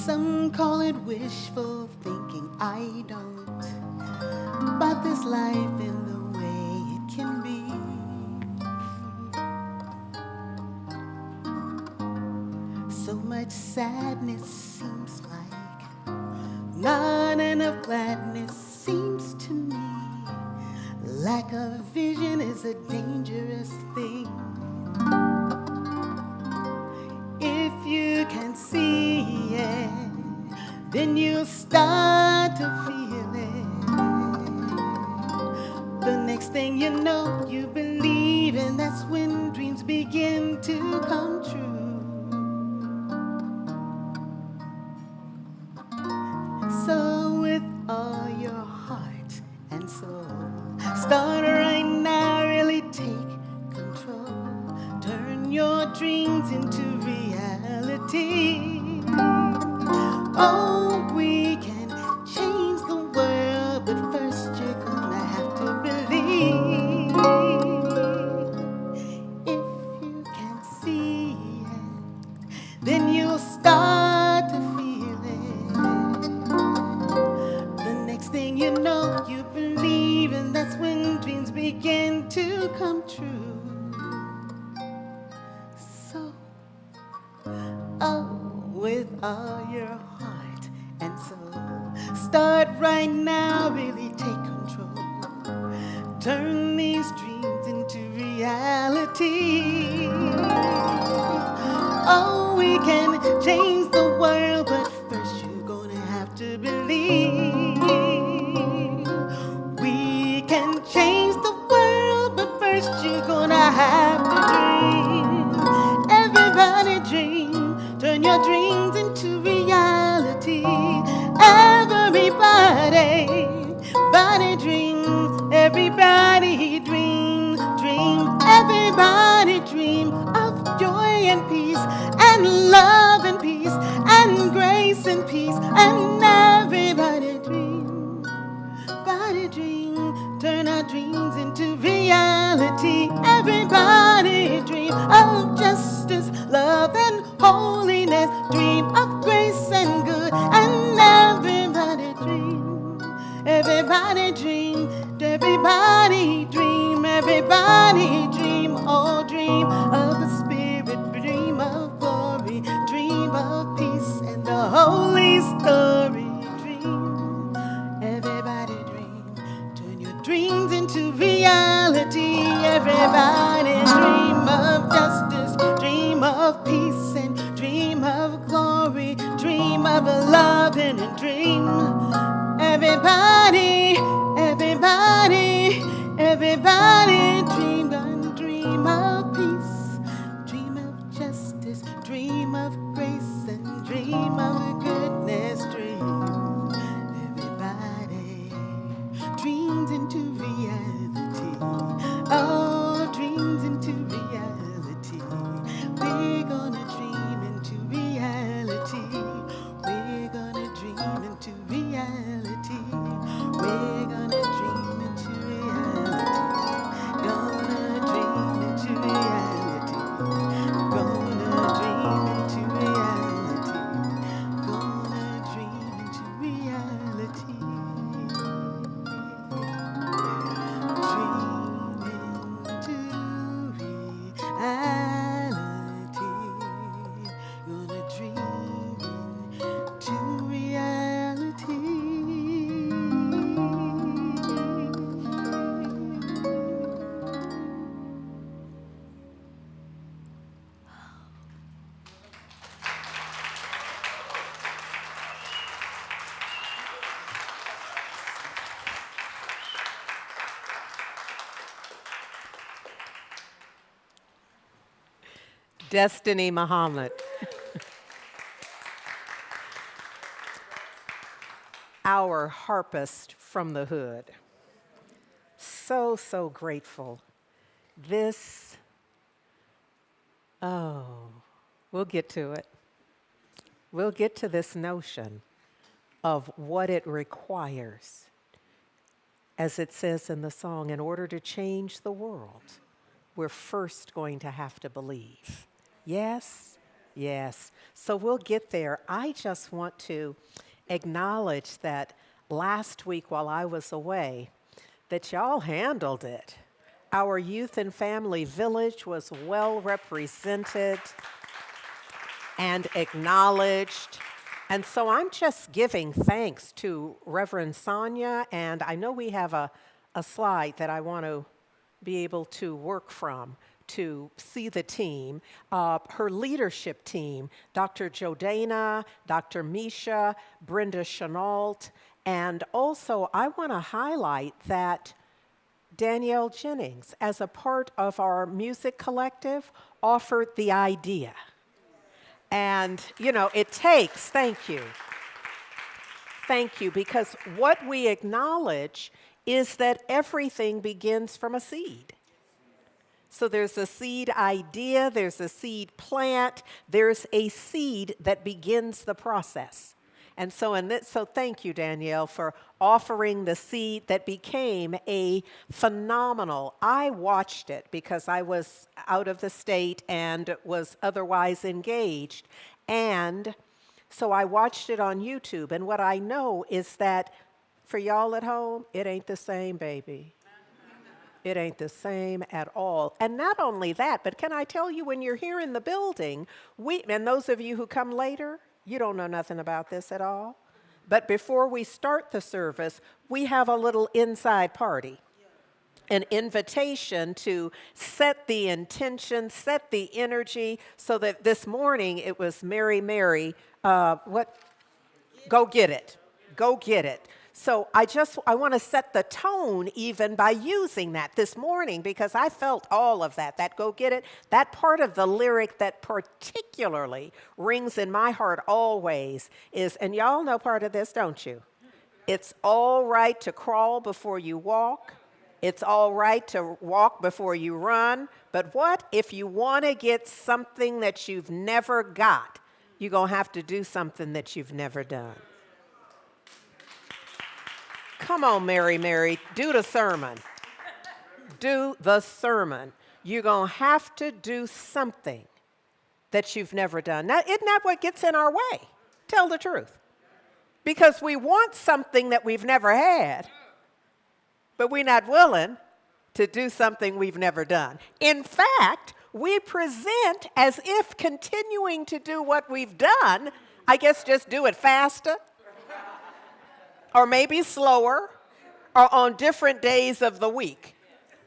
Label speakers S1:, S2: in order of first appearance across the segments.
S1: Some call it wishful thinking, I don't. But this life in the way it can be. So much sadness seems like not enough gladness seems to me. Lack of vision is a dangerous thing. If you can see it, then you'll start to feel it. The next thing you know, you believe, and that's when dreams begin to come true. So with all your heart and soul, start right now, really take control. Turn your dreams into reality. Oh, we can change the world, but first you're gonna have to believe. If you can see it, then you'll start to feel it. The next thing you know, you believe, and that's when dreams begin to come true. So, with all your heart and soul, start right now, really take control. Turn these dreams into reality. Oh, we can change the world, but first you're gonna have to believe. We can change the world, but first you're gonna have to dream. Everybody dream. Turn your dreams into reality. Everybody dream. Everybody dream. Everybody dream of joy and peace, and love and peace, and grace and peace, and everybody dream. Everybody dream. Turn our dreams into reality. Everybody dream of justice, love, and holiness. Dream of grace and good, and everybody dream. Everybody dream. Everybody dream. Everybody dream. Oh, dream of the Spirit. Dream of glory. Dream of peace and the holy story. Dream. Everybody dream. Turn your dreams into reality. Everybody dream of justice, dream of peace, and dream of glory, dream of love and a dream. Everybody dream and dream of peace, dream of justice, dream of grace, and dream of goodness, dream. Everybody dreams into reality. Oh, dreams into reality. We're gonna dream into reality. We're gonna dream into reality. We're gonna dream into reality. Gonna dream into reality. Gonna dream into reality. Gonna dream into reality.
S2: Destiny Muhammad. Our harpist from the hood. So grateful. This, we'll get to it. We'll get to this notion of what it requires. As it says in the song, in order to change the world, we're first going to have to believe. Yes, Yes. So we'll get there. I just want to acknowledge that last week while I was away, that y'all handled it. Our youth and family village was well represented and acknowledged. And so I'm just giving thanks to Reverend Sonia, and I know we have a slide that I want to be able to work from to see the team, her leadership team, Dr. Jodana, Dr. Misha, Brenda Chenault, and also I want to highlight that Danielle Jennings, as a part of our music collective, offered the idea. And, you know, it takes, thank you, because what we acknowledge is that everything begins from a seed. So there's a seed idea, there's a seed plant, there's a seed that begins the process. And so so thank you, Danielle, for offering the seed that became a phenomenal. I watched it because I was out of the state and was otherwise engaged. And so I watched it on YouTube. And what I know is that for y'all at home, it ain't the same, baby. It ain't the same at all. And not only that, but can I tell you, when you're here in the building, and those of you who come later, you don't know nothing about this at all. But before we start the service, we have a little inside party, an invitation to set the intention, set the energy, so that this morning it was Mary, Mary, go get it. Go get it. So I want to set the tone even by using that this morning, because I felt all of that go get it. That part of the lyric that particularly rings in my heart always is, and y'all know part of this, don't you? It's all right to crawl before you walk. It's all right to walk before you run. But what if you want to get something that you've never got? You're going to have to do something that you've never done. Come on, Mary, Mary, do the sermon. Do the sermon. You're going to have to do something that you've never done. Now, isn't that what gets in our way? Tell the truth. Because we want something that we've never had, but we're not willing to do something we've never done. In fact, we present as if continuing to do what we've done, I guess just do it faster, or maybe slower, or on different days of the week,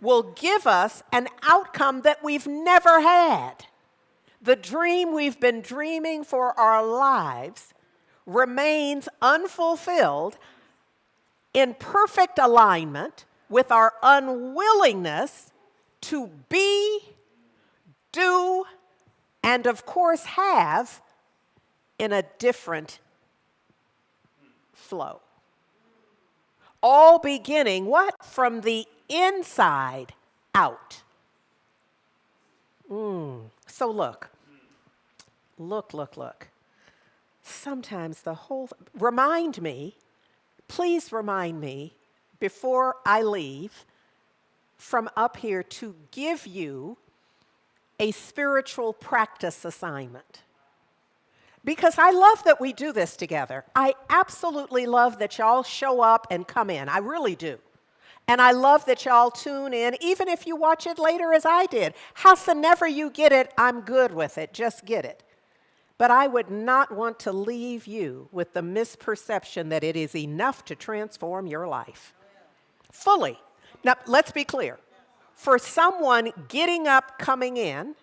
S2: will give us an outcome that we've never had. The dream we've been dreaming for our lives remains unfulfilled, in perfect alignment with our unwillingness to be, do, and of course have in a different flow. All beginning, what? From the inside out. So look. Sometimes please remind me before I leave from up here to give you a spiritual practice assignment. Because I love that we do this together. I absolutely love that y'all show up and come in. I really do. And I love that y'all tune in, even if you watch it later as I did. Howsoever you get it, I'm good with it. Just get it. But I would not want to leave you with the misperception that it is enough to transform your life. Fully. Now, let's be clear. For someone, getting up, coming in,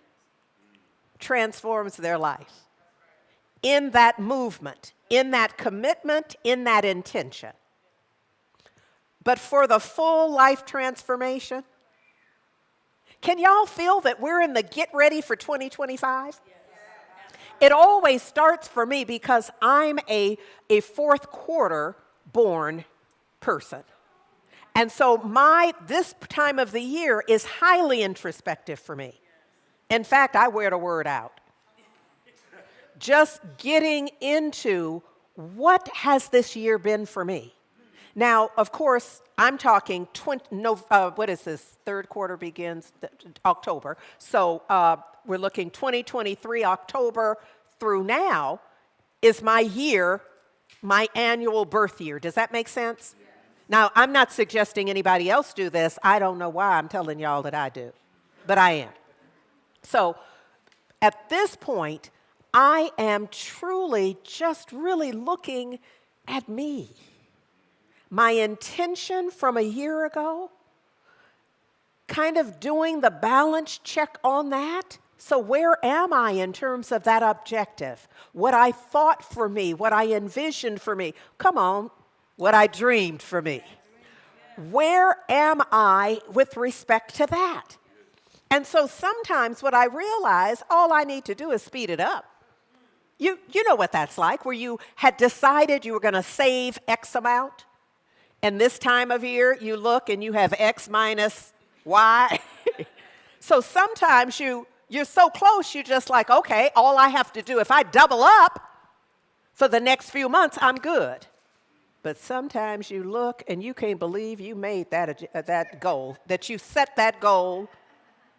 S2: transforms their life. In that movement, in that commitment, in that intention. But for the full life transformation, can y'all feel that we're in the get ready for 2025? It always starts for me because I'm a fourth quarter born person. And so this time of the year is highly introspective for me. In fact, I wear the word out. Just getting into what has this year been for me. Now, of course, I'm talking, third quarter begins October. So we're looking 2023 October through now is my year, my annual birth year. Does that make sense? Yes. Now, I'm not suggesting anybody else do this. I don't know why I'm telling y'all that I do, but I am. So at this point, I am truly just really looking at me. My intention from a year ago, kind of doing the balance check on that. So where am I in terms of that objective? What I thought for me, what I envisioned for me. Come on, what I dreamed for me. Where am I with respect to that? And so sometimes what I realize, all I need to do is speed it up. You know what that's like, where you had decided you were going to save X amount, and this time of year you look and you have X minus Y. So sometimes you're so close, you're just like, okay, all I have to do, if I double up for the next few months, I'm good. But sometimes you look and you can't believe you made that goal, that you set that goal,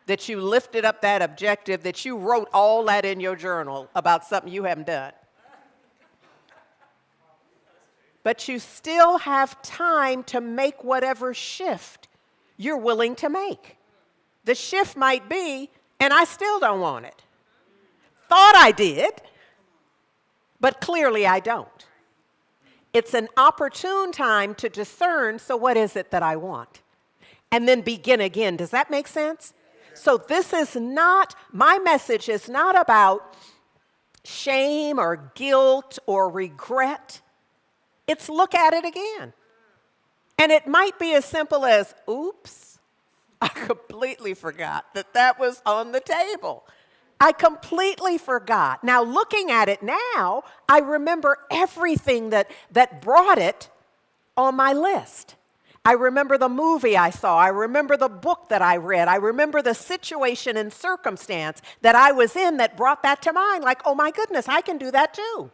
S2: that you lifted up that objective, that you wrote all that in your journal about something you haven't done. But you still have time to make whatever shift you're willing to make. The shift might be, and I still don't want it. Thought I did, but clearly I don't. It's an opportune time to discern, so what is it that I want? And then begin again. Does that make sense? So this is not, my message is not about shame or guilt or regret. It's look at it again. And it might be as simple as, oops, I completely forgot that was on the table. I completely forgot. Now, looking at it now, I remember everything that brought it on my list. I remember the movie I saw. I remember the book that I read. I remember the situation and circumstance that I was in that brought that to mind. Like, oh my goodness, I can do that too.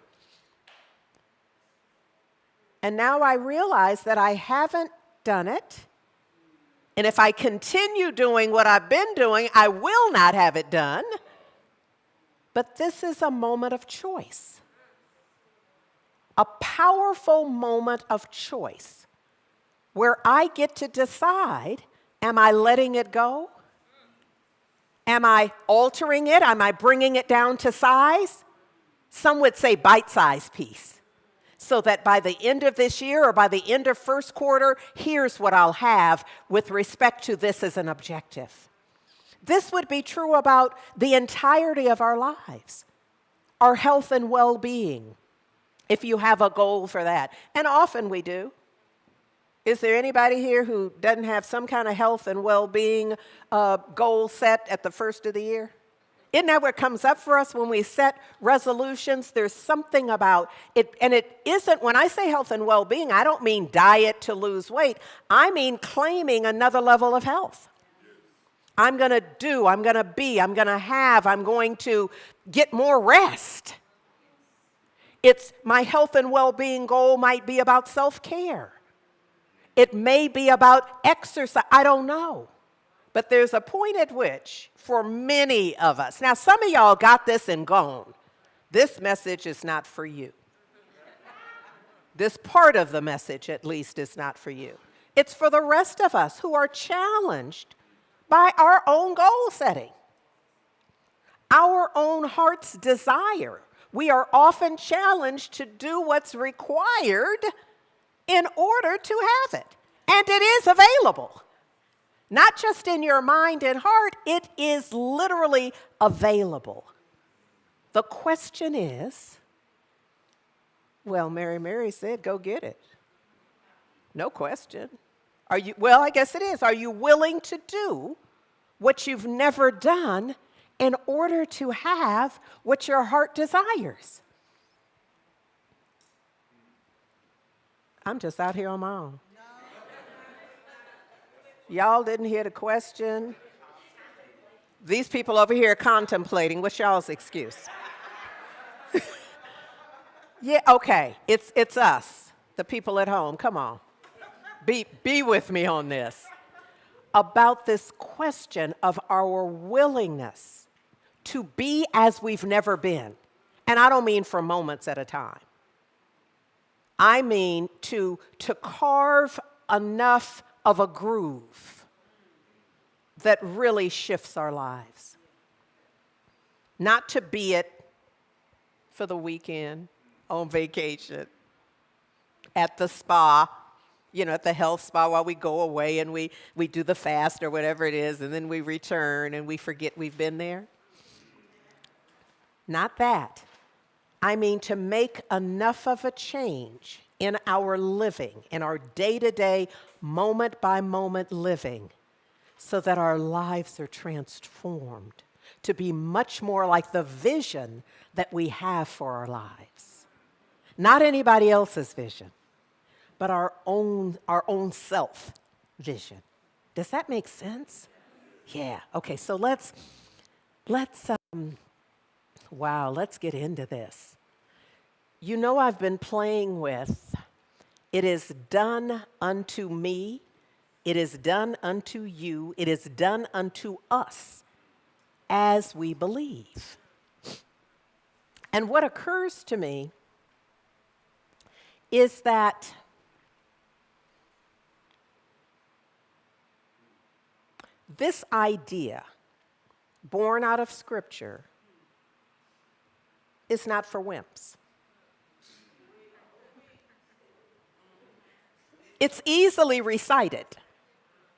S2: And now I realize that I haven't done it. And if I continue doing what I've been doing, I will not have it done. But this is a moment of choice. A powerful moment of choice where I get to decide, am I letting it go? Am I altering it? Am I bringing it down to size? Some would say bite-sized piece. So that by the end of this year or by the end of first quarter, here's what I'll have with respect to this as an objective. This would be true about the entirety of our lives, our health and well-being, if you have a goal for that. And often we do. Is there anybody here who doesn't have some kind of health and well-being goal set at the first of the year? Isn't that what comes up for us when we set resolutions? There's something about it, and it isn't, when I say health and well-being, I don't mean diet to lose weight. I mean claiming another level of health. I'm going to do, I'm going to be, I'm going to have, I'm going to get more rest. It's my health and well-being goal might be about self-care. It may be about exercise. I don't know. But there's a point at which, for many of us, now some of y'all got this and gone. This message is not for you. This part of the message, at least, is not for you. It's for the rest of us who are challenged by our own goal setting, our own heart's desire. We are often challenged to do what's required in order to have it. And it is available. Not just in your mind and heart, it is literally available. The question is, well, Mary said, go get it. No question. Well, I guess it is. Are you willing to do what you've never done in order to have what your heart desires? I'm just out here on my own. Y'all didn't hear the question. These people over here are contemplating. What's y'all's excuse? Yeah, okay. It's us, the people at home. Come on. Be with me on this. About this question of our willingness to be as we've never been. And I don't mean for moments at a time. I mean to carve enough of a groove that really shifts our lives. Not to be it for the weekend, on vacation, at the spa, at the health spa while we go away and we do the fast or whatever it is, and then we return and we forget we've been there. Not that. I mean to make enough of a change in our living, in our day-to-day, moment-by-moment living, so that our lives are transformed to be much more like the vision that we have for our lives. Not anybody else's vision, but our own self vision. Does that make sense? Yeah. Okay, so let's get into this. I've been playing with, it is done unto me, it is done unto you, it is done unto us as we believe. And what occurs to me is that this idea, born out of Scripture, is not for wimps. It's easily recited.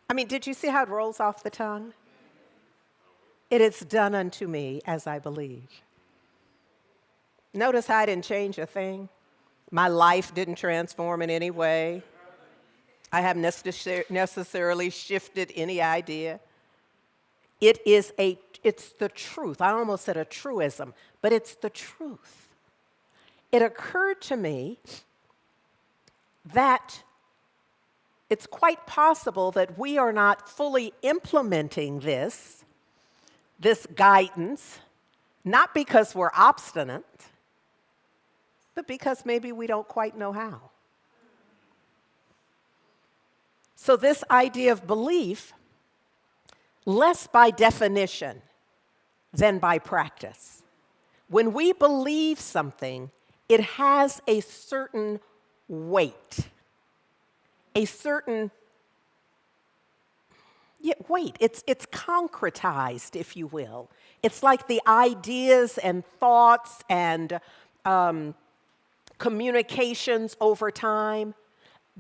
S2: I mean, did you see how it rolls off the tongue? It is done unto me as I believe. Notice how I didn't change a thing. My life didn't transform in any way. I haven't necessarily shifted any idea. It's the truth. I almost said a truism, but it's the truth. It occurred to me that it's quite possible that we are not fully implementing this guidance, not because we're obstinate, but because maybe we don't quite know how. So this idea of belief, less by definition than by practice. When we believe something, it has a certain weight, a certain weight. It's concretized, if you will. It's like the ideas and thoughts and communications over time,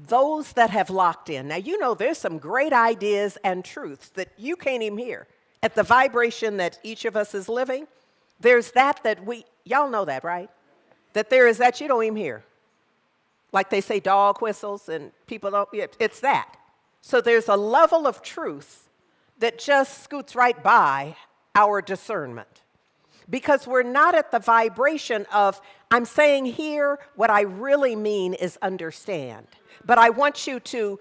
S2: those that have locked in. Now, there's some great ideas and truths that you can't even hear. At the vibration that each of us is living, there's that y'all know that, right? That there is that you don't even hear. Like they say dog whistles and people don't, it's that. So there's a level of truth that just scoots right by our discernment. Because we're not at the vibration of, I'm saying here, what I really mean is understand. But I want you to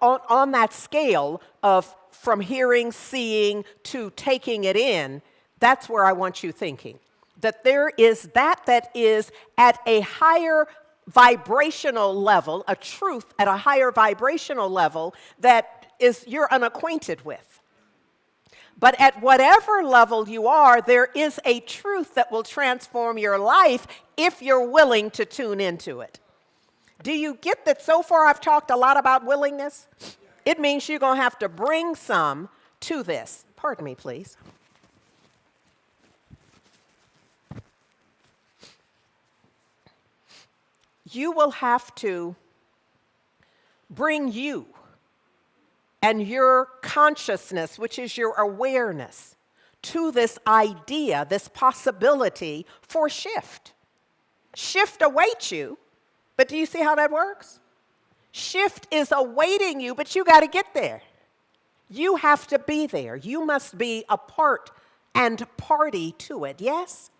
S2: on that scale of from hearing, seeing, to taking it in, that's where I want you thinking. That there is that is at a higher vibrational level, a truth at a higher vibrational level that is you're unacquainted with. But at whatever level you are, there is a truth that will transform your life if you're willing to tune into it. Do you get that so far I've talked a lot about willingness? It means you're going to have to bring some to this. Pardon me, please. You will have to bring you and your consciousness, which is your awareness, to this idea, this possibility for shift. Shift awaits you, but do you see how that works? Shift is awaiting you, but you got to get there. You have to be there. You must be a part and party to it, yes?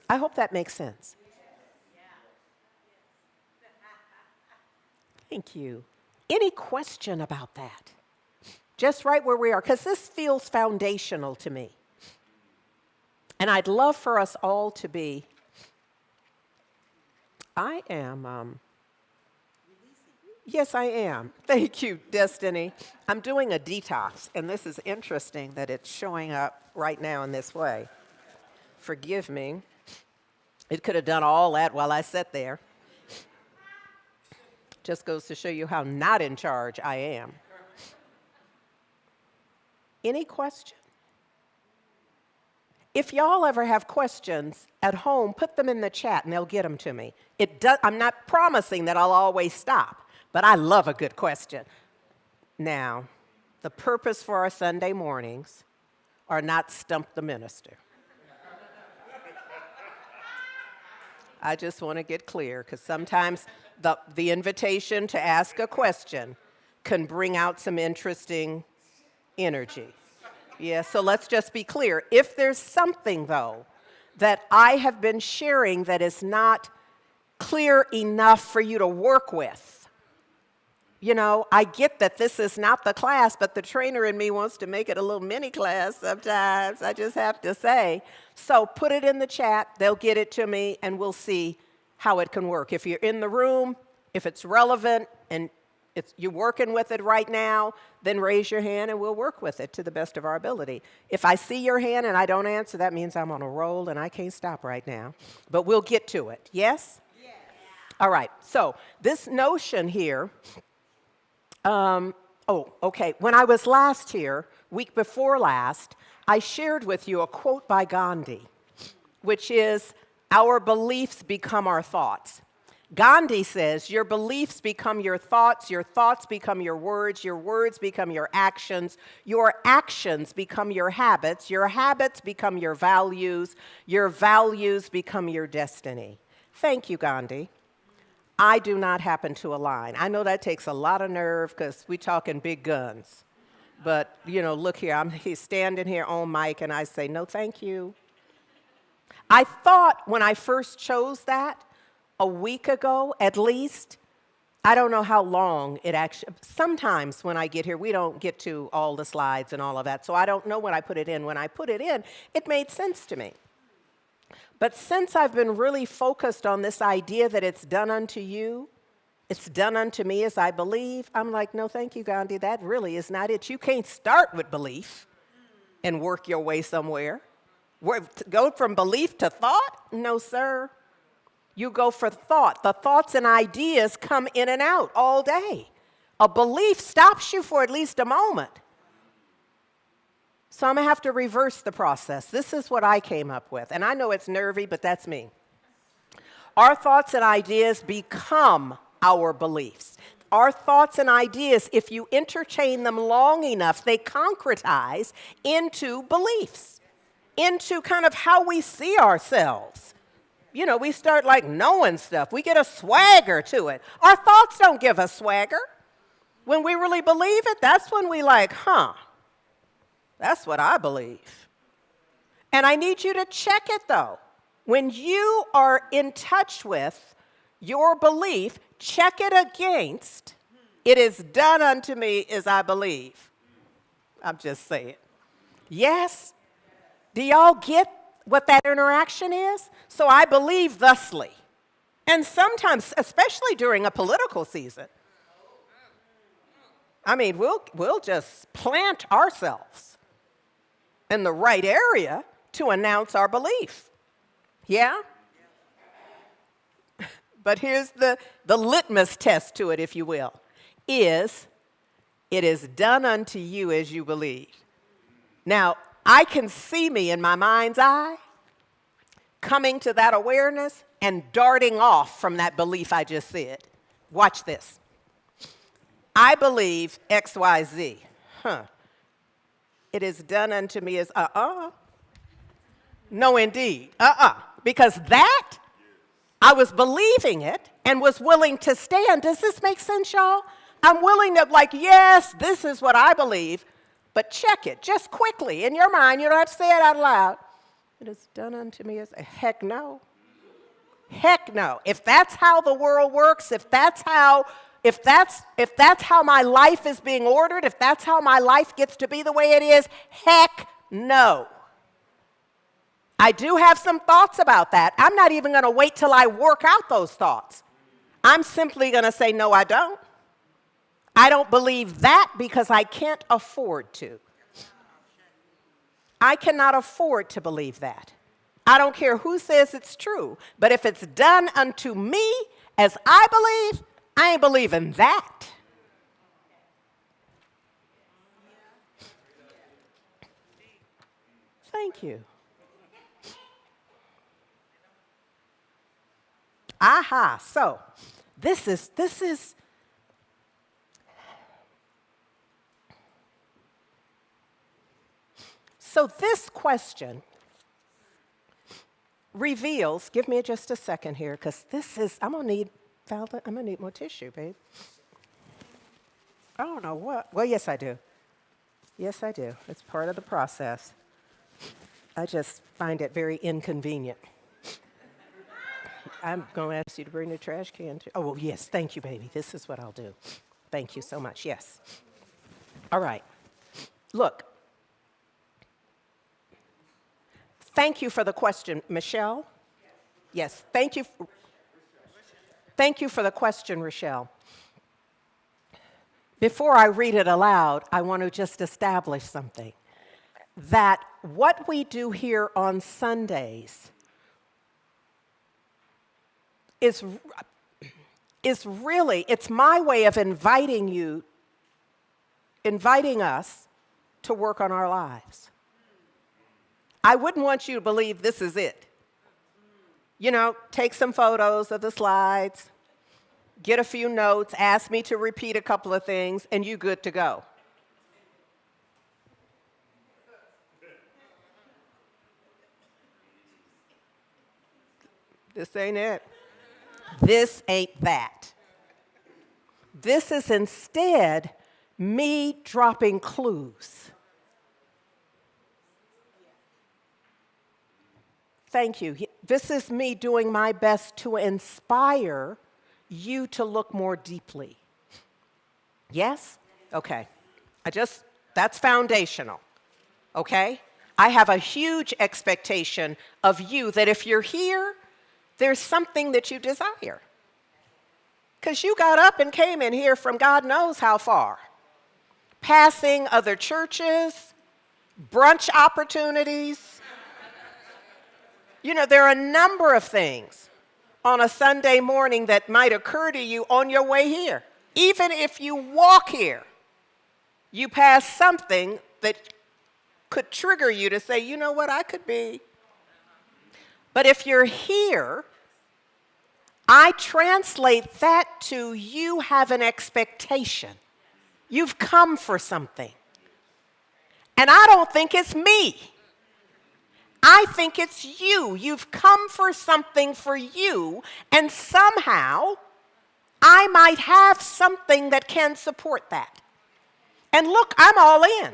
S2: I hope that makes sense. Thank you. Any question about that? Just right where we are, because this feels foundational to me. And I'd love for us all to be, yes, I am. Thank you, Destiny. I'm doing a detox, and this is interesting that it's showing up right now in this way. Forgive me. It could have done all that while I sat there. Just goes to show you how not in charge I am. Any question? If y'all ever have questions at home, put them in the chat and they'll get them to me. I'm not promising that I'll always stop, but I love a good question. Now, the purpose for our Sunday mornings are not stump the minister. I just want to get clear, because sometimes the invitation to ask a question can bring out some interesting energy. Yeah, so let's just be clear. If there's something, though, that I have been sharing that is not clear enough for you to work with, you know, I get that this is not the class, but the trainer in me wants to make it a little mini class sometimes, I just have to say. So put it in the chat, they'll get it to me, and we'll see how it can work. If you're in the room, if it's relevant, and you're working with it right now, then raise your hand and we'll work with it to the best of our ability. If I see your hand and I don't answer, that means I'm on a roll and I can't stop right now. But we'll get to it. Yes? Yes. All right. So this notion here, okay. When I was last here, week before last, I shared with you a quote by Gandhi, which is, "Our beliefs become our thoughts." Gandhi says, your beliefs become your thoughts become your words become your actions become your habits become your values become your destiny. Thank you, Gandhi. I do not happen to align. I know that takes a lot of nerve because we're talking big guns. But, you know, look here, he's standing here on mic and I say, no, thank you. I thought when I first chose that, a week ago, at least, I don't know how long it actually, sometimes when I get here, we don't get to all the slides and all of that, so I don't know when I put it in. When I put it in, it made sense to me. But since I've been really focused on this idea that it's done unto you, it's done unto me as I believe, I'm like, no, thank you, Gandhi, that really is not it. You can't start with belief and work your way somewhere. Go from belief to thought? No, sir. You go for thought. The thoughts and ideas come in and out all day. A belief stops you for at least a moment. So I'm going to have to reverse the process. This is what I came up with. And I know it's nervy, but that's me. Our thoughts and ideas become our beliefs. Our thoughts and ideas, if you entertain them long enough, they concretize into beliefs, into kind of how we see ourselves. You know, we start like knowing stuff. We get a swagger to it. Our thoughts don't give us swagger. When we really believe it, that's when we like, that's what I believe. And I need you to check it though. When you are in touch with your belief, check it against, it is done unto me as I believe. I'm just saying. Yes? Do y'all get what that interaction is? So I believe thusly. And sometimes, especially during a political season, I mean, we'll just plant ourselves in the right area to announce our belief. Yeah? But here's the litmus test to it, if you will, is it is done unto you as you believe. Now, I can see me in my mind's eye coming to that awareness and darting off from that belief I just said. Watch this. I believe X, Y, Z. It is done unto me as No, indeed. Because that, I was believing it and was willing to stand. Does this make sense, y'all? I'm willing to, yes, this is what I believe. But check it, just quickly, in your mind. You don't have to say it out loud. It is done unto me as heck no. Heck no. If that's how the world works, if that's how my life is being ordered, if that's how my life gets to be the way it is, heck no. I do have some thoughts about that. I'm not even going to wait till I work out those thoughts. I'm simply going to say, no, I don't. I don't believe that because I can't afford to. I cannot afford to believe that. I don't care who says it's true. But if it's done unto me as I believe, I ain't believing that. Thank you. Aha. So this is so this question reveals, give me just a second here, because this is, I'm gonna need more tissue, babe. I don't know what. Well, yes, I do. Yes, I do. It's part of the process. I just find it very inconvenient. I'm going to ask you to bring the trash can too. Oh, well, yes, thank you, baby. This is what I'll do. Thank you so much. Yes. All right. Look. Thank you for the question, Michelle. Yes, thank you. Thank you for the question, Rochelle. Before I read it aloud, I want to just establish something. That what we do here on Sundays is really, it's my way of inviting us to work on our lives. I wouldn't want you to believe this is it. You know, take some photos of the slides, get a few notes, ask me to repeat a couple of things, and you good to go. This ain't it. This ain't that. This is instead me dropping clues. Thank you. This is me doing my best to inspire you to look more deeply. Yes? Okay. That's foundational. Okay? I have a huge expectation of you that if you're here, there's something that you desire. Because you got up and came in here from God knows how far. Passing other churches, brunch opportunities. You know, there are a number of things on a Sunday morning that might occur to you on your way here. Even if you walk here, you pass something that could trigger you to say, you know what, I could be. But if you're here, I translate that to you have an expectation. You've come for something. And I don't think it's me. I think it's you. You've come for something for you, and somehow I might have something that can support that. And look, I'm all in.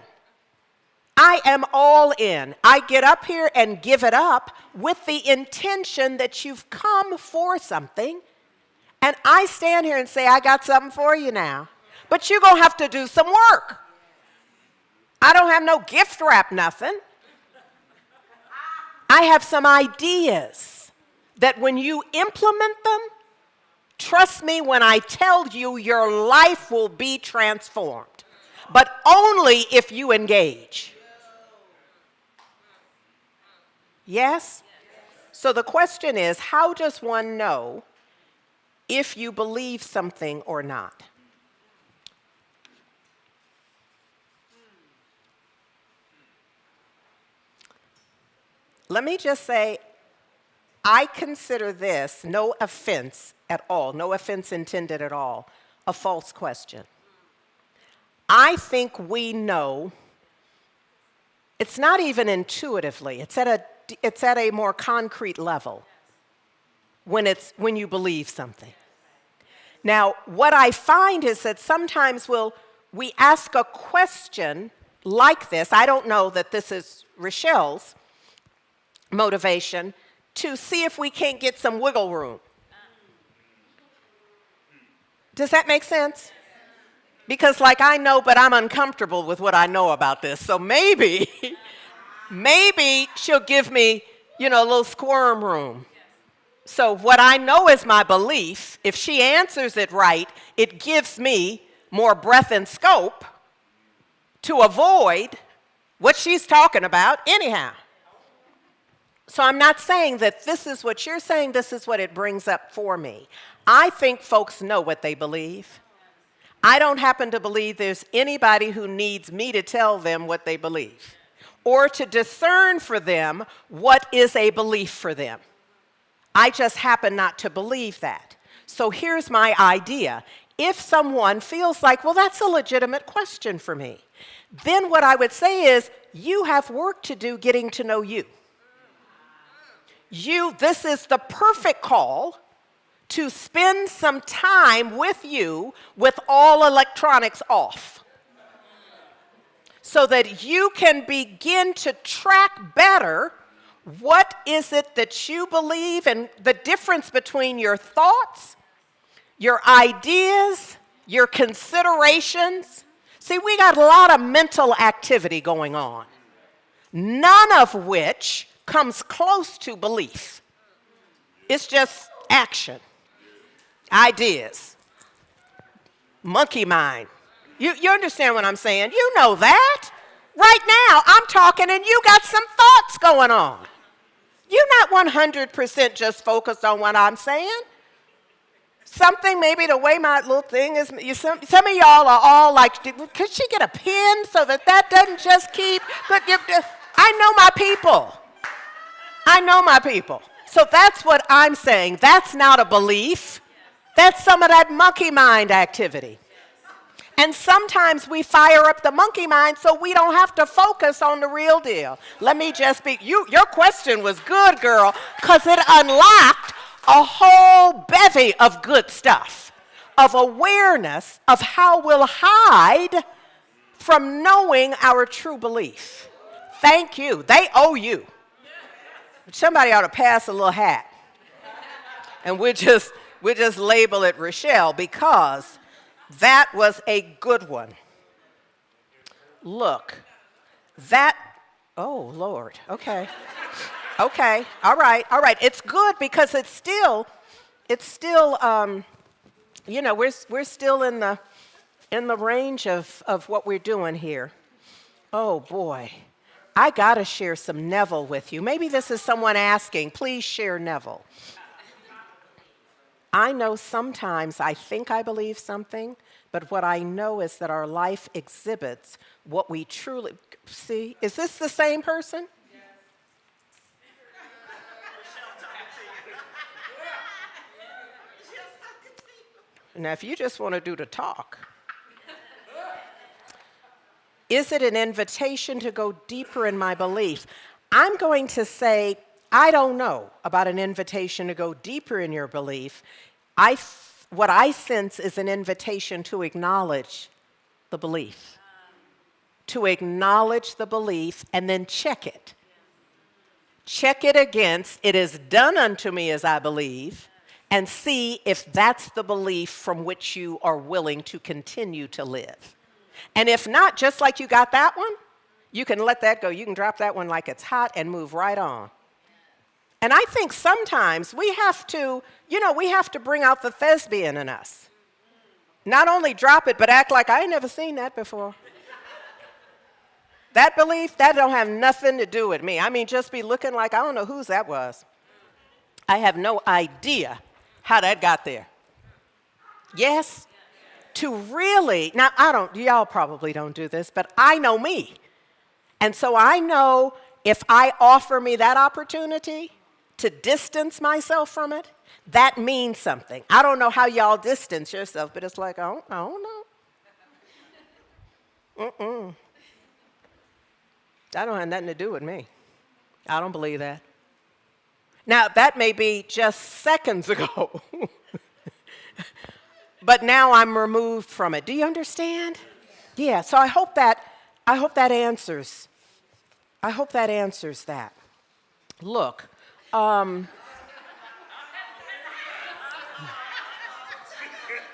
S2: I am all in. I get up here and give it up with the intention that you've come for something, and I stand here and say, I got something for you now. But you're going to have to do some work. I don't have no gift wrap, nothing. I have some ideas that when you implement them, trust me when I tell you your life will be transformed. But only if you engage. Yes? So the question is, how does one know if you believe something or not? Let me just say, I consider this, no offense at all, no offense intended at all, a false question. I think we know, it's not even intuitively, it's at a more concrete level when you believe something. Now, what I find is that sometimes we ask a question like this. I don't know that this is Rochelle's motivation, to see if we can't get some wiggle room. Does that make sense? Because I know, but I'm uncomfortable with what I know about this. So maybe she'll give me, a little squirm room. So what I know is my belief. If she answers it right, it gives me more breadth and scope to avoid what she's talking about anyhow. So I'm not saying that this is what you're saying, this is what it brings up for me. I think folks know what they believe. I don't happen to believe there's anybody who needs me to tell them what they believe or to discern for them what is a belief for them. I just happen not to believe that. So here's my idea. If someone feels like, well, that's a legitimate question for me, then what I would say is, you have work to do getting to know you. This is the perfect call to spend some time with you with all electronics off so that you can begin to track better what is it that you believe and the difference between your thoughts, your ideas, your considerations. See, we got a lot of mental activity going on, none of which comes close to belief. It's just action, ideas, monkey mind. You understand what I'm saying? You know that. Right now, I'm talking and you got some thoughts going on. You're not 100% just focused on what I'm saying. Something, maybe the way my little thing is, some of y'all are all like, could she get a pen so that doesn't just keep, I know my people. I know my people. So that's what I'm saying. That's not a belief. That's some of that monkey mind activity. And sometimes we fire up the monkey mind so we don't have to focus on the real deal. Let me just be, your question was good, girl, because it unlocked a whole bevy of good stuff, of awareness of how we'll hide from knowing our true belief. Thank you. They owe you. Somebody ought to pass a little hat. And we just label it Rochelle because that was a good one. Look, oh, Lord, okay. Okay, all right. It's good because it's still, we're still in the range of what we're doing here. Oh, boy. I got to share some Neville with you. Maybe this is someone asking, please share Neville. I know sometimes I think I believe something, but what I know is that our life exhibits what we truly see. Is this the same person? Yes. Now, if you just want to do the talk, is it an invitation to go deeper in my belief? I'm going to say, I don't know about an invitation to go deeper in your belief. What I sense is an invitation to acknowledge the belief. To acknowledge the belief and then check it. Check it against, it is done unto me as I believe, and see if that's the belief from which you are willing to continue to live. And if not, just like you got that one, you can let that go. You can drop that one like it's hot and move right on. And I think sometimes we have to bring out the thespian in us. Not only drop it, but act like I ain't never seen that before. That belief, that don't have nothing to do with me. I mean, just be looking like I don't know whose that was. I have no idea how that got there. Yes? To really, now y'all probably don't do this, but I know me. And so I know if I offer me that opportunity to distance myself from it, that means something. I don't know how y'all distance yourself, but it's like, I don't know. That don't have nothing to do with me. I don't believe that. Now, that may be just seconds ago. But now I'm removed from it. Do you understand? Yeah, so I hope that answers. I hope that answers that. Look,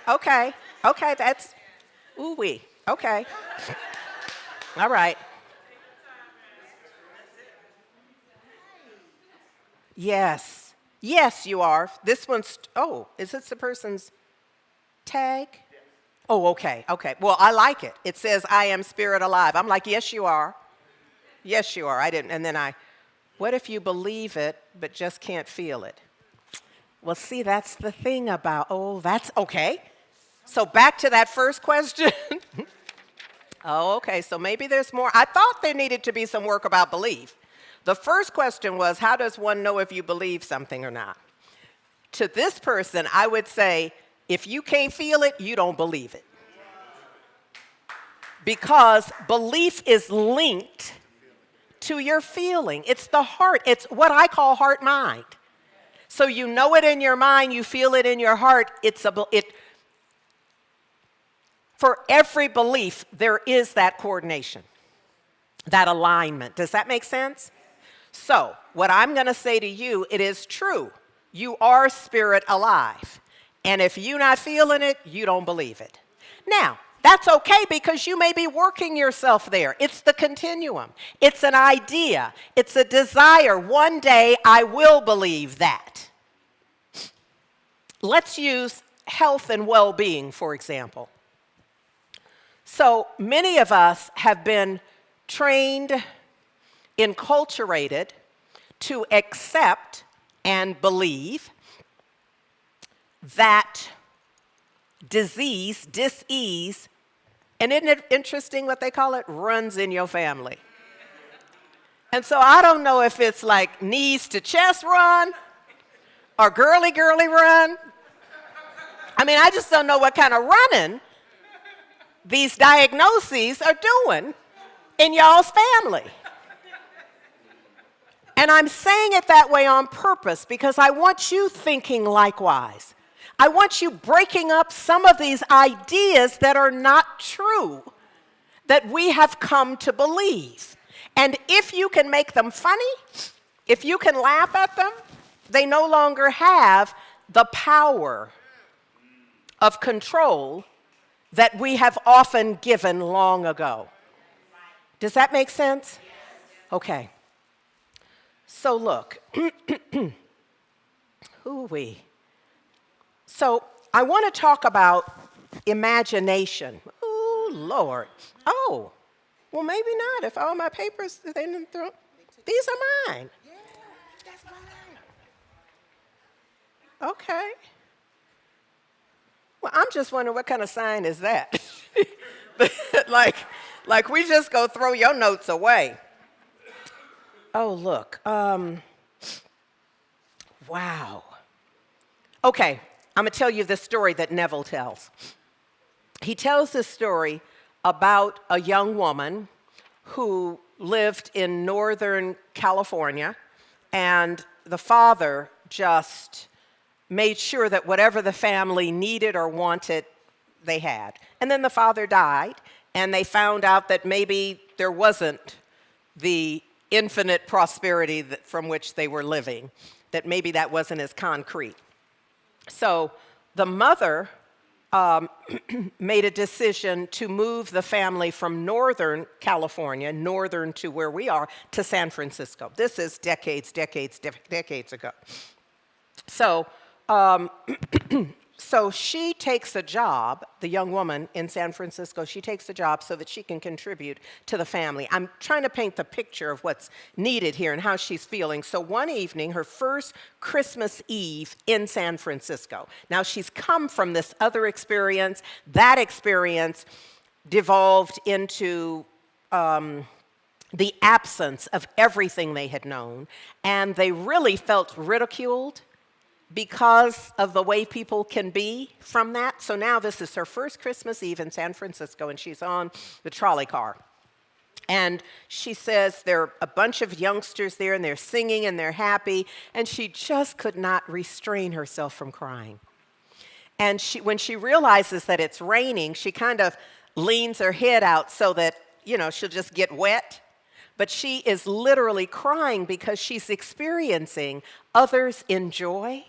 S2: okay, that's ooh-wee. Okay. All right. Yes, you are. This one's, is this the person's tag? Oh, okay. Well, I like it. It says, I am spirit alive. I'm like, yes, you are. Yes, you are. I didn't, and then What if you believe it but just can't feel it? Well, see, that's the thing about, oh, that's okay. So back to that first question. Oh, okay, so maybe there's more. I thought there needed to be some work about belief. The first question was, how does one know if you believe something or not? To this person, I would say, if you can't feel it, you don't believe it. Because belief is linked to your feeling. It's the heart. It's what I call heart-mind. So you know it in your mind, you feel it in your heart. For every belief, there is that coordination, that alignment. Does that make sense? So what I'm going to say to you, it is true. You are spirit alive. And if you're not feeling it, you don't believe it. Now, that's okay because you may be working yourself there. It's the continuum. It's an idea. It's a desire. One day I will believe that. Let's use health and well-being, for example. So many of us have been trained, enculturated to accept and believe that disease, dis-ease, and isn't it interesting what they call it? Runs in your family. And so I don't know if it's like knees to chest run or girly run. I mean, I just don't know what kind of running these diagnoses are doing in y'all's family. And I'm saying it that way on purpose because I want you thinking likewise. I want you breaking up some of these ideas that are not true, that we have come to believe. And if you can make them funny, if you can laugh at them, they no longer have the power of control that we have often given long ago. Does that make sense? Okay. So look, So I want to talk about imagination. Oh, Lord. Oh, well, maybe not. If all my papers, they didn't throw, these are mine.
S1: Yeah, that's mine.
S2: Okay. Well, I'm just wondering what kind of sign is that? like we just go throw your notes away. Oh, look. Wow. Okay, I'm going to tell you the story that Neville tells. He tells this story about a young woman who lived in Northern California, and the father just made sure that whatever the family needed or wanted, they had. And then the father died, and they found out that maybe there wasn't the infinite prosperity from which they were living, that maybe that wasn't as concrete. So the mother made a decision to move the family from Northern California, northern to where we are, to San Francisco. This is decades ago. So, so she takes a job, the young woman in San Francisco, she takes a job so that she can contribute to the family. I'm trying to paint the picture of what's needed here and how she's feeling. So one evening, her first Christmas Eve in San Francisco. Now she's come from this other experience. That experience devolved into the absence of everything they had known, and they really felt ridiculed because of the way people can be from that. So now this is her first Christmas Eve in San Francisco, and she's on the trolley car. And she says there are a bunch of youngsters there, and they're singing, and they're happy, and she just could not restrain herself from crying. And when she realizes that it's raining, she kind of leans her head out so that, she'll just get wet. But she is literally crying because she's experiencing others in joy,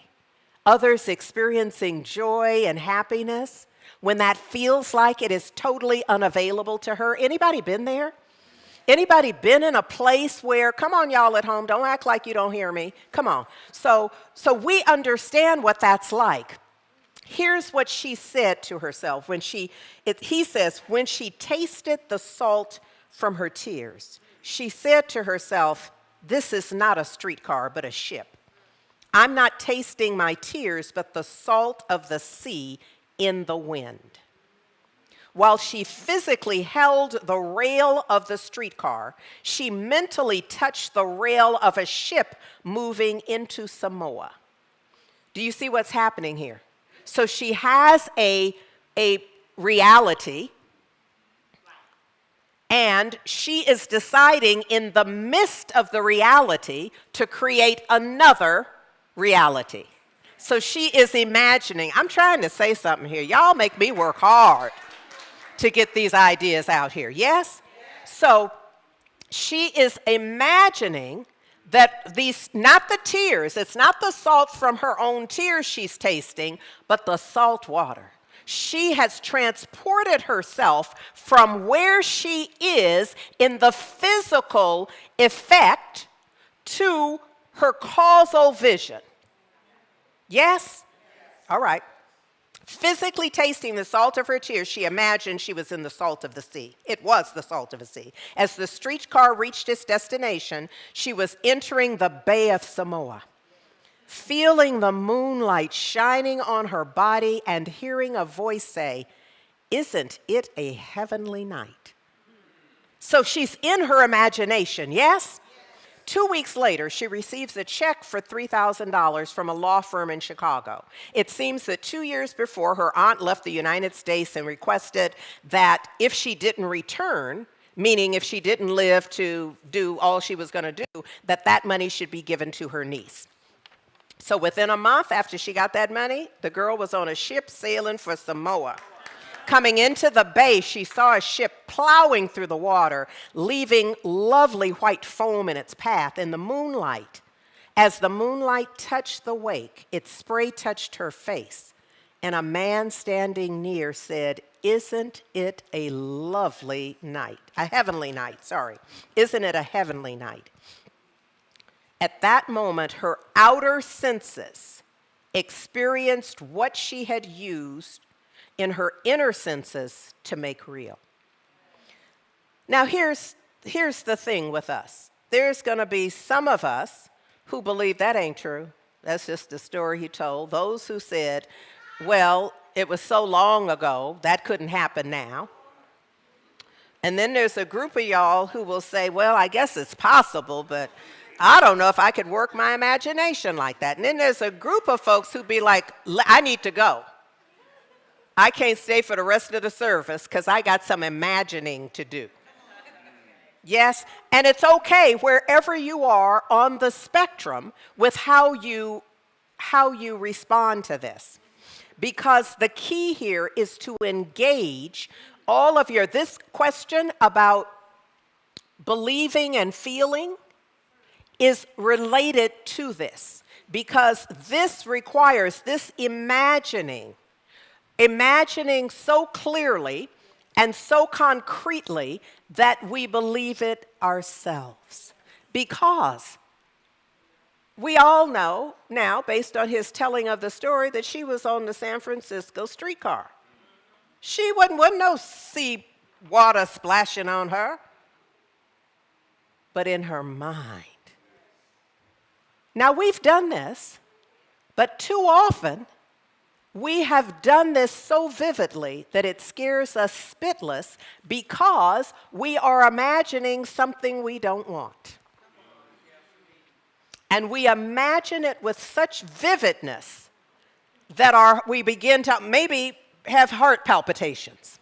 S2: others experiencing joy and happiness when that feels like it is totally unavailable to her. Anybody been there? Anybody been in a place where, come on, y'all at home, don't act like you don't hear me. Come on. So we understand what that's like. Here's what she said to herself he says, when she tasted the salt from her tears, she said to herself, This is not a streetcar, but a ship. I'm not tasting my tears, but the salt of the sea in the wind. While she physically held the rail of the streetcar, she mentally touched the rail of a ship moving into Samoa. Do you see what's happening here? So she has a reality, and she is deciding in the midst of the reality to create another reality. So she is imagining. I'm trying to say something here. Y'all make me work hard to get these ideas out here. Yes? So she is imagining that these, not the tears, it's not the salt from her own tears she's tasting, but the salt water. She has transported herself from where she is in the physical effect to her causal vision. Yes? All right. Physically tasting the salt of her tears, she imagined she was in the salt of the sea. It was the salt of the sea. As the streetcar reached its destination, she was entering the Bay of Samoa, feeling the moonlight shining on her body and hearing a voice say, "Isn't it a heavenly night?" So she's in her imagination, yes? 2 weeks later, she receives a check for $3,000 from a law firm in Chicago. It seems that 2 years before, her aunt left the United States and requested that if she didn't return, meaning if she didn't live to do all she was going to do, that money should be given to her niece. So within a month after she got that money, the girl was on a ship sailing for Samoa. Coming into the bay, she saw a ship plowing through the water, leaving lovely white foam in its path. In the moonlight, as the moonlight touched the wake, its spray touched her face, and a man standing near said, "Isn't it a lovely night? A heavenly night, sorry. Isn't it a heavenly night?" At that moment, her outer senses experienced what she had used in her inner senses to make real. Now, here's the thing with us. There's going to be some of us who believe that ain't true. That's just the story he told. Those who said, well, it was so long ago, that couldn't happen now. And then there's a group of y'all who will say, well, I guess it's possible, but I don't know if I could work my imagination like that. And then there's a group of folks who be like, I need to go. I can't stay for the rest of the service because I got some imagining to do. Yes, and it's okay wherever you are on the spectrum with how you respond to this. Because the key here is to engage all of this question about believing and feeling is related to this. Because this requires this imagining so clearly and so concretely that we believe it ourselves. Because we all know now, based on his telling of the story, that she was on the San Francisco streetcar. She wasn't no sea water splashing on her, but in her mind. Now, we've done this, but too often, we have done this so vividly that it scares us spitless because we are imagining something we don't want. And we imagine it with such vividness that we begin to maybe have heart palpitations.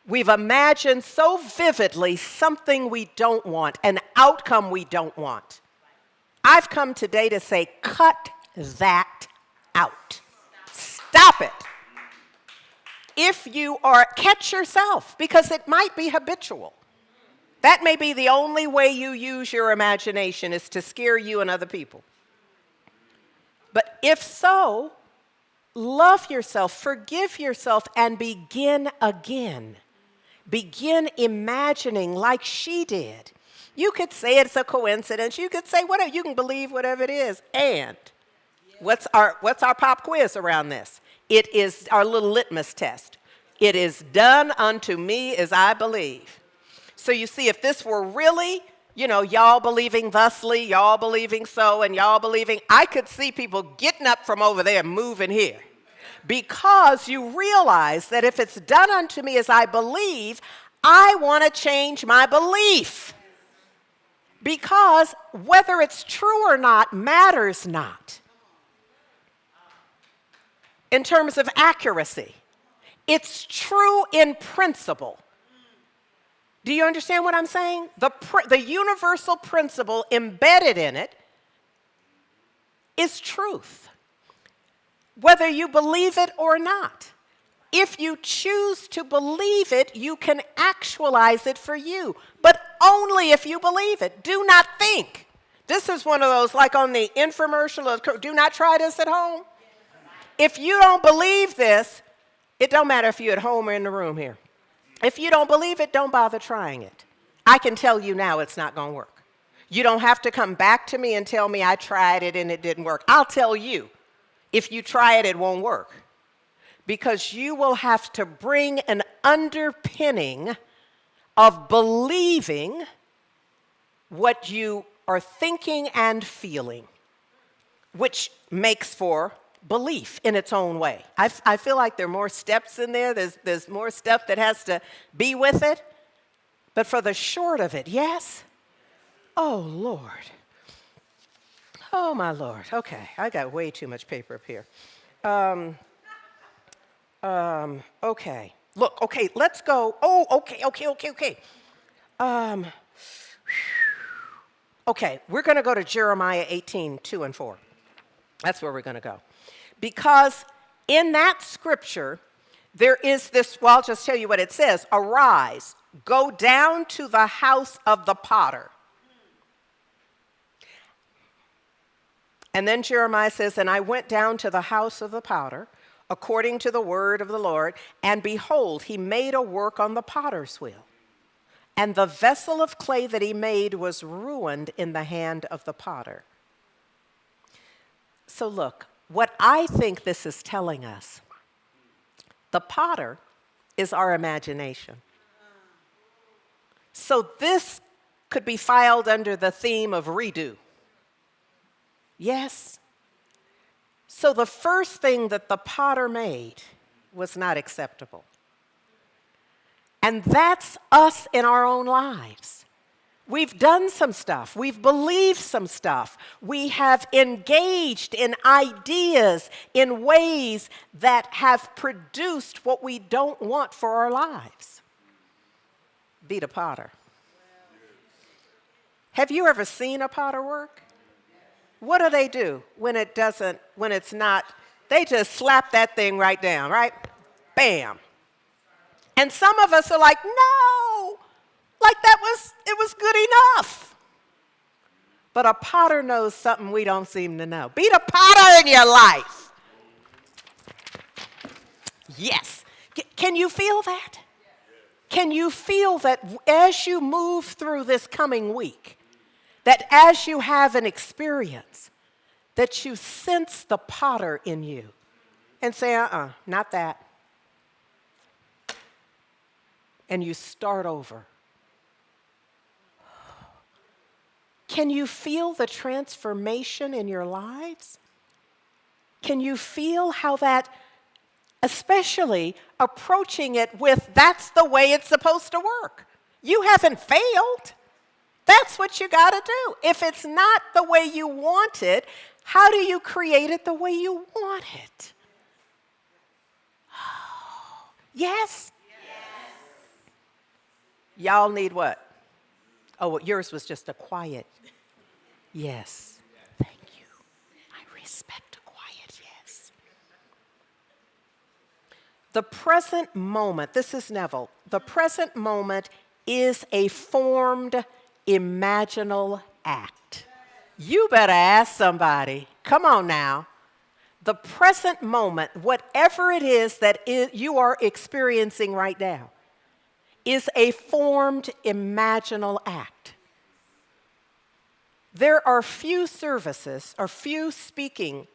S2: We've imagined so vividly something we don't want, an outcome we don't want. I've come today to say, cut that out. Stop it. If you catch yourself, because it might be habitual. That may be the only way you use your imagination is to scare you and other people. But if so, love yourself, forgive yourself, and begin again. Begin imagining like she did. You could say it's a coincidence. You could say whatever. You can believe whatever it is. And what's our pop quiz around this? It is our little litmus test. It is done unto me as I believe. So you see, if this were really y'all believing thusly, y'all believing so, and y'all believing. I could see people getting up from over there and moving here. Because you realize that if it's done unto me as I believe, I want to change my belief. Because whether it's true or not matters not in terms of accuracy. It's true in principle. Do you understand what I'm saying? The universal principle embedded in it is truth, whether you believe it or not. If you choose to believe it, you can actualize it for you, but only if you believe it. Do not think. This is one of those, like on the infomercial of, do not try this at home. If you don't believe this, it don't matter if you're at home or in the room here. If you don't believe it, don't bother trying it. I can tell you now it's not going to work. You don't have to come back to me and tell me I tried it and it didn't work. I'll tell you, if you try it, it won't work. Because you will have to bring an underpinning of believing what you are thinking and feeling, which makes for belief in its own way. I feel like there are more steps in there. There's more stuff that has to be with it. But for the short of it, yes? Oh, Lord. Oh, my Lord. Okay, I got way too much paper up here. Okay. Look, okay, let's go. Oh, okay. Okay, we're going to go to Jeremiah 18, 2 and 4. That's where we're going to go. Because in that scripture, there is this, well, I'll just tell you what it says. Arise, go down to the house of the potter. And then Jeremiah says, and I went down to the house of the potter, according to the word of the Lord, and behold, he made a work on the potter's wheel. And the vessel of clay that he made was ruined in the hand of the potter. So look, what I think this is telling us, the potter is our imagination. So this could be filed under the theme of redo. Yes. So the first thing that the potter made was not acceptable. And that's us in our own lives. We've done some stuff. We've believed some stuff. We have engaged in ideas in ways that have produced what we don't want for our lives. Be the potter. Have you ever seen a potter work? What do when it's not? They just slap that thing right down, right? Bam. And some of us are like, no, like it was good enough. But a potter knows something we don't seem to know. Be the potter in your life. Yes. Can you feel that? Can you feel that as you move through this coming week, that as you have an experience, that you sense the potter in you and say, not that. And you start over. Can you feel the transformation in your lives? Can you feel how that, especially approaching it with, that's the way it's supposed to work. You haven't failed. That's what you got to do. If it's not the way you want it, how do you create it the way you want it? Oh, yes? Y'all need what? Oh, well, yours was just a quiet yes. Thank you. I respect a quiet yes. The present moment, this is Neville, the present moment is a formed imaginal act. You better ask somebody. Come on now. The present moment, whatever it is that you are experiencing right now, is a formed imaginal act. There are few services or few speaking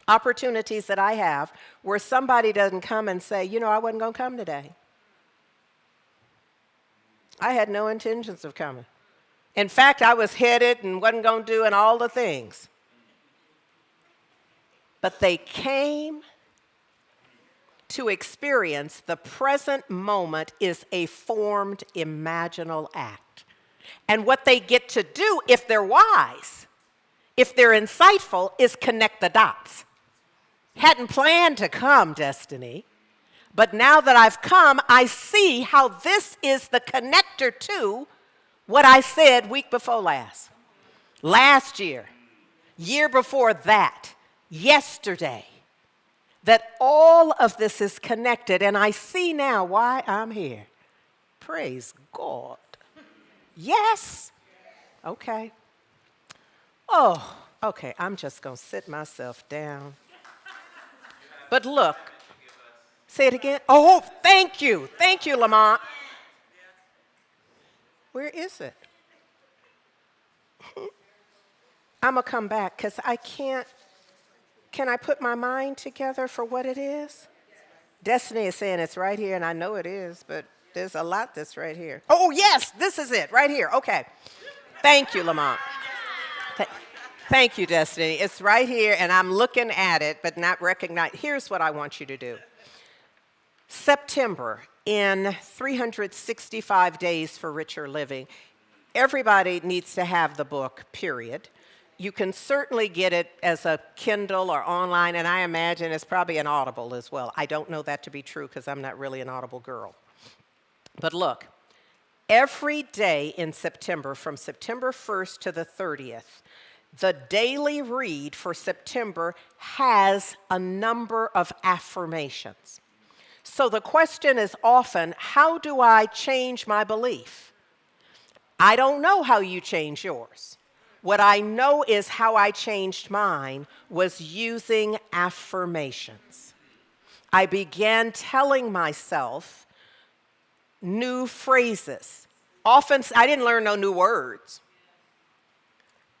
S2: opportunities that I have where somebody doesn't come and say, I wasn't going to come today. I had no intentions of coming. In fact, I was headed and wasn't going to do and all the things. But they came to experience the present moment is a formed imaginal act. And what they get to do, if they're wise, if they're insightful, is connect the dots. Hadn't planned to come, Destiny, but now that I've come, I see how this is the connector to what I said week before last year, year before that, yesterday, that all of this is connected, and I see now why I'm here. Praise God. Yes? Okay. Oh, okay, I'm just going to sit myself down. But look, say it again. Oh, thank you. Thank you, Lamont. Where is it? I'm going to come back because I can't. Can I put my mind together for what it is? Destiny is saying it's right here, and I know it is, but there's a lot that's right here. Oh, yes, this is it, right here. Okay. Thank you, Lamont. Thank you, Destiny. It's right here, and I'm looking at it, but not recognizing. Here's what I want you to do. September, in 365 days for richer living, everybody needs to have the book, period. You can certainly get it as a Kindle or online, and I imagine it's probably an Audible as well. I don't know that to be true because I'm not really an Audible girl. But look, every day in September, from September 1st to the 30th, the daily read for September has a number of affirmations. So the question is often, how do I change my belief? I don't know how you change yours. What I know is how I changed mine was using affirmations. I began telling myself new phrases. Often, I didn't learn no new words.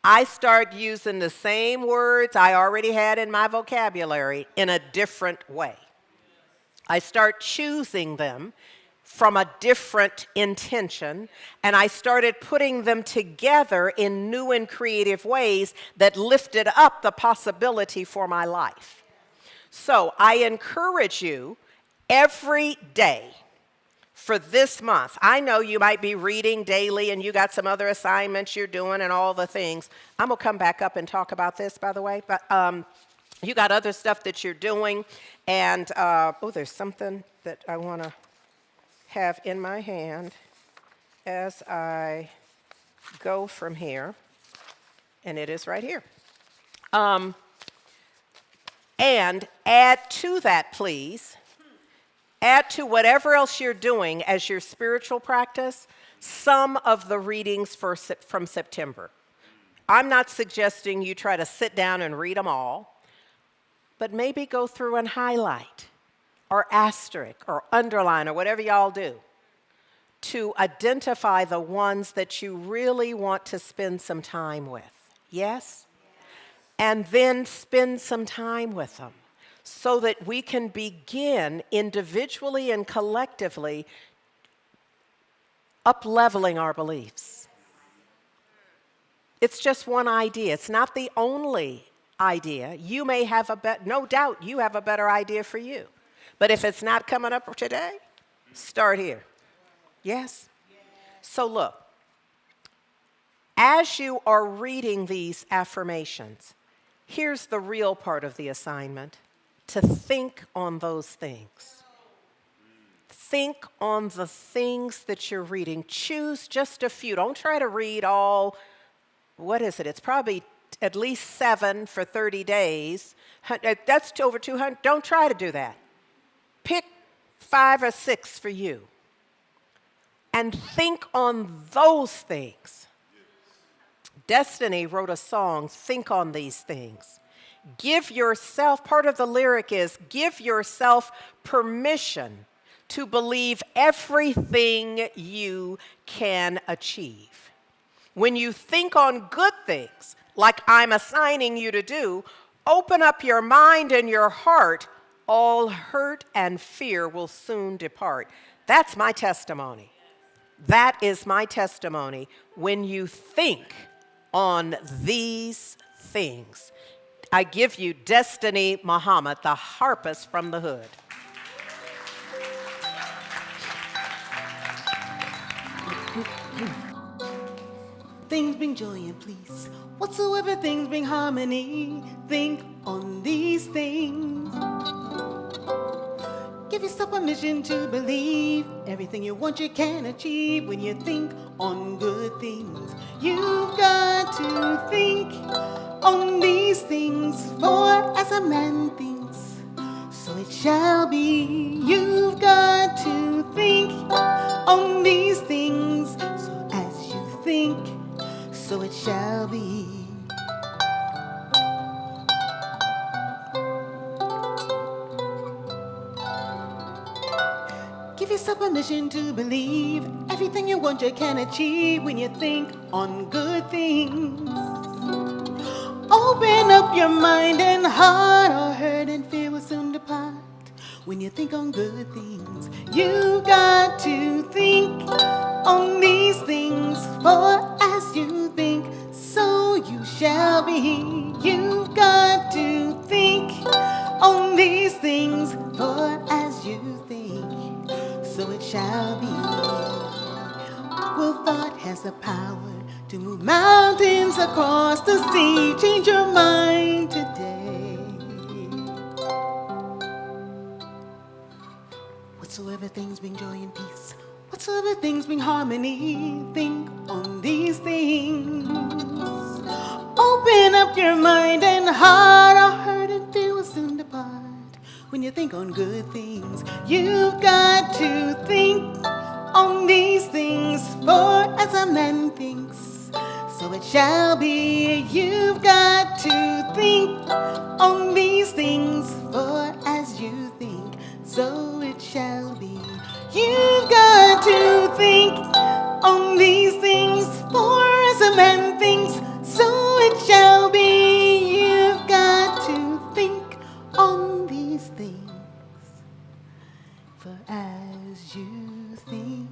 S2: I start using the same words I already had in my vocabulary in a different way. I start choosing them from a different intention, and I started putting them together in new and creative ways that lifted up the possibility for my life. So I encourage you every day for this month. I know you might be reading daily and you got some other assignments you're doing and all the things. I'm going to come back up and talk about this, by the way, but you got other stuff that you're doing, and there's something that I want to have in my hand as I go from here, and it is right here. And add to that, please, add to whatever else you're doing as your spiritual practice, some of the readings from September. I'm not suggesting you try to sit down and read them all, but maybe go through and highlight or asterisk or underline or whatever y'all do to identify the ones that you really want to spend some time with. Yes? And then spend some time with them so that we can begin individually and collectively up-leveling our beliefs. It's just one idea. It's not the only idea. You may have no doubt you have a better idea for you. But if it's not coming up today, start here. Yes? So look, as you are reading these affirmations, here's the real part of the assignment, to think on those things. Think on the things that you're reading. Choose just a few. Don't try to read all, what is it? It's probably at least 7 for 30 days. That's over 200. Don't try to do that. Pick 5 or 6 for you. And think on those things. Destiny wrote a song, Think on These Things. Give yourself, part of the lyric is, give yourself permission to believe everything you can achieve. When you think on good things, like I'm assigning you to do, open up your mind and your heart. All hurt and fear will soon depart. That's my testimony. That is my testimony. When you think on these things, I give you Destiny Muhammad, the harpist from the hood.
S1: Things bring joy and peace. Whatsoever things bring harmony, think on these things. Give yourself permission to believe everything you want you can achieve when you think on good things. You've got to think on these things, for as a man thinks, so it shall be. You've got to think on these things, so as you think, so it shall be. Give yourself permission to believe everything you want you can achieve when you think on good things. Open up your mind and heart, all hurt and fear will soon depart when you think on good things. You got to think on these things, for as you think, so you shall be. You've got to think on these things, for as you think, so it shall be. Well, thought has the power to move mountains across the sea. Change your mind today. Whatsoever things bring joy and peace, whatsoever things bring harmony, think on these things. Open up your mind and heart, all hurt and fear will soon depart when you think on good things. You've got to think on these things, for as a man thinks, so it shall be. You've got to think on these things, for as you think, so it shall be. You've got to think on these things, for as a man thinks, so it shall be. You've got to think on these things, for as you think,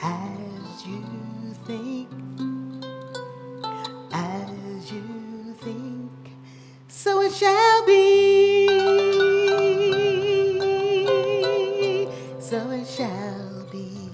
S1: as you think, as you think, so it shall be, so it shall be.